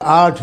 8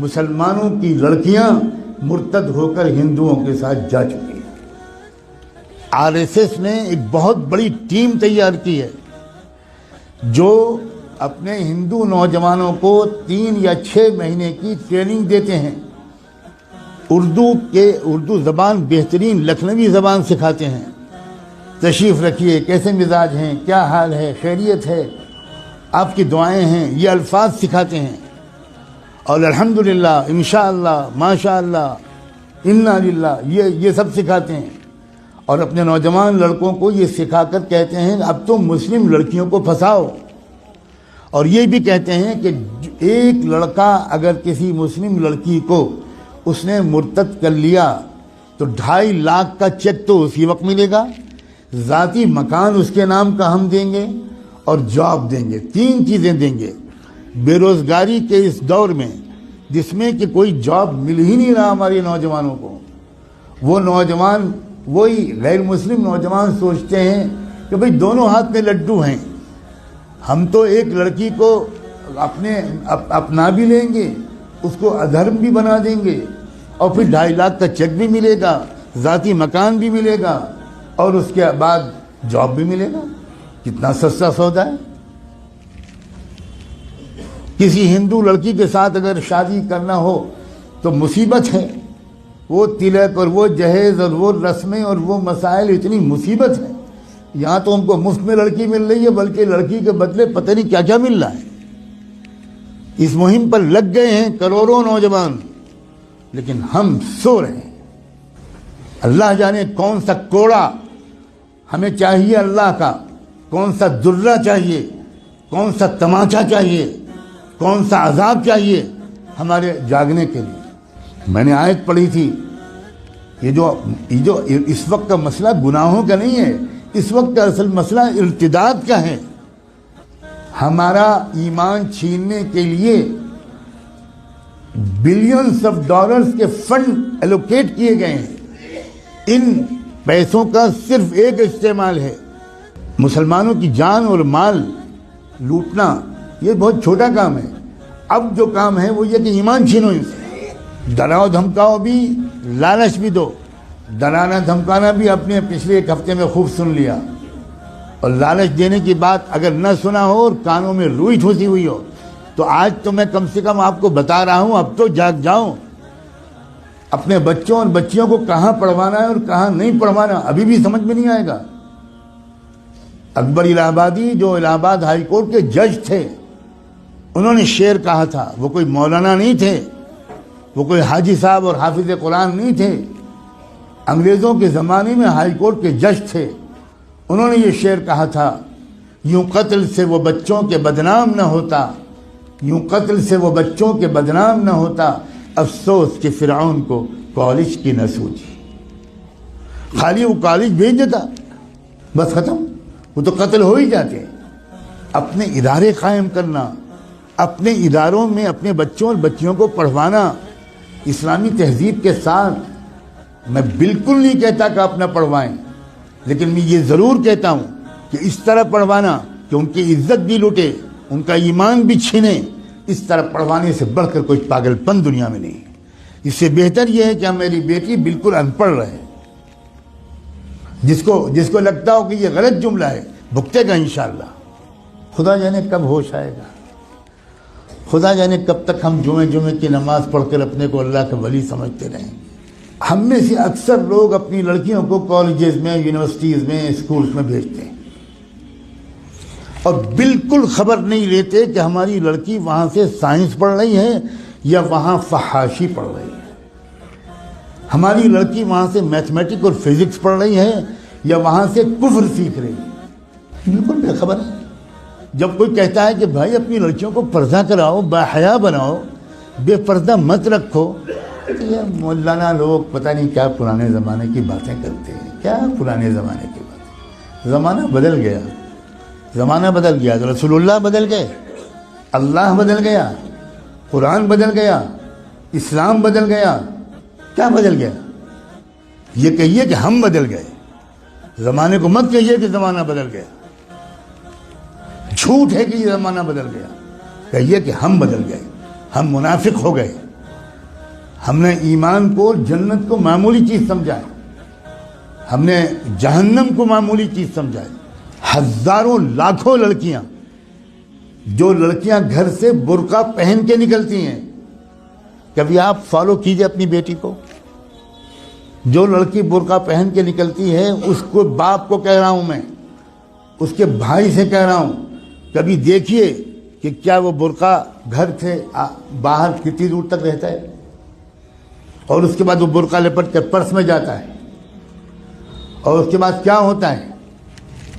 مسلمانوں کی لڑکیاں مرتد ہو کر ہندوؤں کے ساتھ جا چکی ہیں۔ آر ایس ایس نے ایک بہت بڑی ٹیم تیار کی ہے جو اپنے ہندو نوجوانوں کو 3 یا 6 مہینے کی ٹریننگ دیتے ہیں، اردو زبان بہترین لکھنوی زبان سکھاتے ہیں، تشریف رکھیے، کیسے مزاج ہیں، کیا حال ہے، خیریت ہے، آپ کی دعائیں ہیں، یہ الفاظ سکھاتے ہیں، اور الحمدللہ، انشاءاللہ، ماشاءاللہ، انا للہ، یہ سب سکھاتے ہیں، اور اپنے نوجوان لڑکوں کو یہ سکھا کر کہتے ہیں اب تو مسلم لڑکیوں کو پھنساؤ، اور یہ بھی کہتے ہیں کہ ایک لڑکا اگر کسی مسلم لڑکی کو اس نے مرتد کر لیا تو 2.5 لاکھ کا چیک تو اسی وقت ملے گا، ذاتی مکان اس کے نام کا ہم دیں گے، اور جاب دیں گے، 3 چیزیں دیں گے۔ بے روزگاری کے اس دور میں جس میں کہ کوئی جاب مل ہی نہیں رہا ہمارے نوجوانوں کو، وہ نوجوان، وہی غیر مسلم نوجوان سوچتے ہیں کہ بھئی دونوں ہاتھ میں لڈو ہیں، ہم تو ایک لڑکی کو اپنا بھی لیں گے، اس کو ادھرم بھی بنا دیں گے، اور پھر 2.5 لاکھ کا چیک بھی ملے گا، ذاتی مکان بھی ملے گا، اور اس کے بعد جاب بھی ملے گا۔ کتنا سستا سودا ہے۔ کسی ہندو لڑکی کے ساتھ اگر شادی کرنا ہو تو مصیبت ہے، وہ تلک اور وہ جہیز اور وہ رسمیں اور وہ مسائل، اتنی مصیبت ہے۔ یہاں تو ہم کو مفت میں لڑکی مل رہی ہے، بلکہ لڑکی کے بدلے پتہ نہیں کیا کیا مل رہا ہے۔ اس مہم پر لگ گئے ہیں کروڑوں نوجوان، لیکن ہم سو رہے ہیں۔ اللہ جانے کون سا کوڑا ہمیں چاہیے اللہ کا، کون سا درہ چاہیے، کون سا تماچا چاہیے، کون سا عذاب چاہیے ہمارے جاگنے کے لیے۔ میں نے آیت پڑھی تھی، یہ جو اس وقت کا مسئلہ گناہوں کا نہیں ہے، اس وقت کا اصل مسئلہ ارتداد کا ہے۔ ہمارا ایمان چھیننے کے لیے بلینز آف ڈالرز کے فنڈ ایلوکیٹ کیے گئے ہیں۔ ان پیسوں کا صرف ایک استعمال ہے، مسلمانوں کی جان اور مال لوٹنا۔ یہ بہت چھوٹا کام ہے۔ اب جو کام ہے وہ یہ کہ ایمان چھینو ان سے، ڈراؤ دھمکاؤ بھی، لالچ بھی دو۔ ڈرانا دھمکانا بھی اپنے پچھلے 1 ہفتے میں خوب سن لیا، اور لالچ دینے کی بات اگر نہ سنا ہو اور کانوں میں روئی ٹھوسی ہوئی ہو تو آج تو میں کم سے کم آپ کو بتا رہا ہوں، اب تو جاگ جاؤ۔ اپنے بچوں اور بچیوں کو کہاں پڑھوانا ہے اور کہاں نہیں پڑھوانا ابھی بھی سمجھ میں نہیں آئے گا۔ اکبر الہ آبادی جو الہ آباد ہائی کورٹ کے جج تھے، انہوں نے شعر کہا تھا، وہ کوئی مولانا نہیں تھے، وہ کوئی حاجی صاحب اور حافظ قرآن نہیں تھے، انگریزوں کے زمانے میں ہائی کورٹ کے جج تھے۔ انہوں نے یہ شعر کہا تھا، یوں قتل سے وہ بچوں کے بدنام نہ ہوتا، یوں قتل سے وہ بچوں کے بدنام نہ ہوتا، افسوس کہ فرعون کو کالج کی نہ سوچی۔ خالی وہ کالج بھیج دیتا، بس ختم، وہ تو قتل ہو ہی جاتے ہیں۔ اپنے ادارے قائم کرنا، اپنے اداروں میں اپنے بچوں اور بچیوں کو پڑھوانا اسلامی تہذیب کے ساتھ۔ میں بالکل نہیں کہتا کہ آپ نہ پڑھوائیں، لیکن میں یہ ضرور کہتا ہوں کہ اس طرح پڑھوانا کہ ان کی عزت بھی لوٹے، ان کا ایمان بھی چھینے، اس طرح پڑھوانے سے بڑھ کر کوئی پاگل پن دنیا میں نہیں۔ اس سے بہتر یہ ہے کہ میری بیٹی بالکل ان پڑھ رہے، جس کو لگتا ہو کہ یہ غلط جملہ ہے بھگتے گا انشاءاللہ۔ خدا جانے کب ہوش آئے گا، خدا جانے کب تک ہم جمعے کی نماز پڑھ کر اپنے کو اللہ کا ولی سمجھتے رہیں گے۔ ہم میں سے اکثر لوگ اپنی لڑکیوں کو کالجز میں، یونیورسٹیز میں، اسکولز میں بھیجتے ہیں، اور بالکل خبر نہیں لیتے کہ ہماری لڑکی وہاں سے سائنس پڑھ رہی ہے یا وہاں فحاشی پڑھ رہی ہے، ہماری لڑکی وہاں سے میتھمیٹک اور فزکس پڑھ رہی ہے یا وہاں سے کفر سیکھ رہی ہے، بالکل بے خبر ہے۔ جب کوئی کہتا ہے کہ بھائی اپنی لڑکیوں کو پردہ کراؤ، باحیا بناؤ، بے پردہ مت رکھو، یہ مولانا لوگ پتہ نہیں کیا پرانے زمانے کی باتیں کرتے ہیں۔ کیا پرانے زمانے کی باتیں؟ زمانہ بدل گیا، زمانہ بدل گیا، تو رسول اللہ بدل گئے، اللہ بدل گیا، قرآن بدل گیا، اسلام بدل گیا، کیا بدل گیا؟ یہ کہیے کہ ہم بدل گئے، زمانے کو مت کہیے کہ زمانہ بدل گیا۔ جھوٹ ہے کہ یہ زمانہ بدل گیا، کہیے کہ ہم بدل گئے۔ ہم منافق ہو گئے. ہم نے ایمان کو، جنت کو معمولی چیز سمجھا ہے. ہم نے جہنم کو معمولی چیز سمجھا ہے. ہزاروں لاکھوں لڑکیاں، جو لڑکیاں گھر سے برقع پہن کے نکلتی ہیں، کبھی آپ فالو کیجئے اپنی بیٹی کو. جو لڑکی برقع پہن کے نکلتی ہے، اس کو باپ کو کہہ رہا ہوں میں، اس کے بھائی سے کہہ رہا ہوں، کبھی دیکھیے کہ کیا وہ برقع گھر سے باہر کتنی دور تک رہتا ہے، اور اس کے بعد وہ برقع لپٹ کر پرس میں جاتا ہے، اور اس کے بعد کیا ہوتا ہے.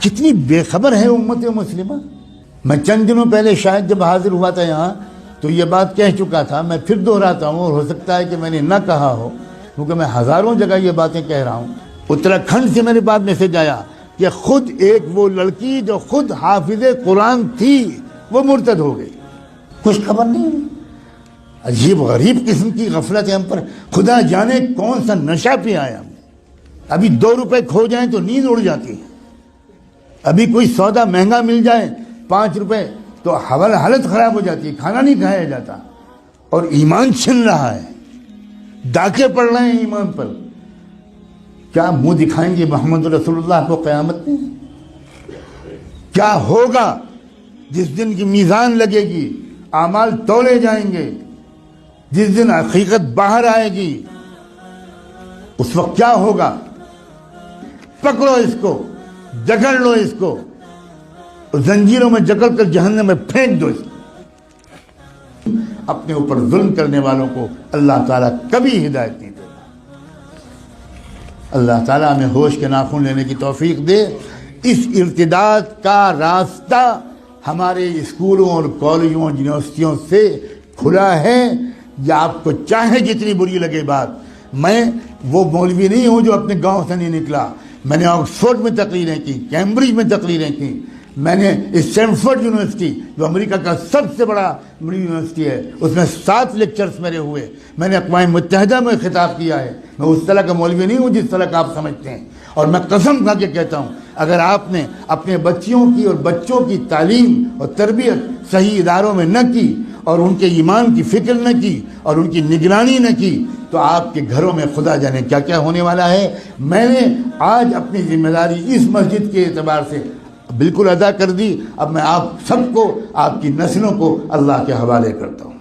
کتنی بے خبر ہے امت مسلمہ. میں چند دنوں پہلے شاید جب حاضر ہوا تھا یہاں تو یہ بات کہہ چکا تھا. میں پھر دہراتا ہوں، اور ہو سکتا ہے کہ میں نے نہ کہا ہو، کیونکہ میں ہزاروں جگہ یہ باتیں کہہ رہا ہوں. اتراکھنڈ سے میرے پاس میسج آیا کہ خود ایک وہ لڑکی جو خود حافظ قرآن تھی وہ مرتد ہو گئی. کچھ خبر نہیں. عجیب غریب قسم کی غفلت ہے ہم پر. خدا جانے کون سا نشہ پہ آیا ہم. ابھی 2 روپے کھو جائیں تو نیند اڑ جاتی ہے. ابھی کوئی سودا مہنگا مل جائے 5 روپے تو حالت خراب ہو جاتی ہے، کھانا نہیں کھایا جاتا. اور ایمان چھن رہا ہے، ڈاکے پڑ رہے ہیں ایمان پر. کیا منہ دکھائیں گے محمد رسول اللہ کو قیامت میں؟ کیا ہوگا جس دن کی میزان لگے گی، اعمال تولے جائیں گے، جس دن حقیقت باہر آئے گی، اس وقت کیا ہوگا؟ پکڑو اس کو، جکڑ لو اس کو، اور زنجیروں میں جکڑ کر جہنم میں پھینک دو اس کو. اپنے اوپر ظلم کرنے والوں کو اللہ تعالیٰ کبھی ہدایت نہیں دے. اللہ تعالیٰ ہمیں ہوش کے ناخن لینے کی توفیق دے. اس ارتداد کا راستہ ہمارے اسکولوں اور کالجوں اور یونیورسٹیوں سے کھلا ہے. یا آپ کو چاہے جتنی بری لگے بات، میں وہ مولوی نہیں ہوں جو اپنے گاؤں سے نہیں نکلا. میں نے آکسفورڈ میں تقریریں کی، کیمبرج میں تقریریں کی. میں نے اسٹینفورڈ یونیورسٹی جو امریکہ کا سب سے بڑا یونیورسٹی ہے، اس میں 7 لیکچرز میرے ہوئے. میں نے اقوام متحدہ میں خطاب کیا ہے. میں اس طرح کا مولوی نہیں ہوں جس طرح کا آپ سمجھتے ہیں. اور میں قسم کھا کے کہتا ہوں، اگر آپ نے اپنے بچیوں کی اور بچوں کی تعلیم اور تربیت صحیح اداروں میں نہ کی، اور ان کے ایمان کی فکر نہ کی، اور ان کی نگرانی نہ کی، تو آپ کے گھروں میں خدا جانے کیا کیا ہونے والا ہے. میں نے آج اپنی ذمہ داری اس مسجد کے اعتبار سے بالکل ادا کر دی. اب میں آپ سب کو، آپ کی نسلوں کو اللہ کے حوالے کرتا ہوں.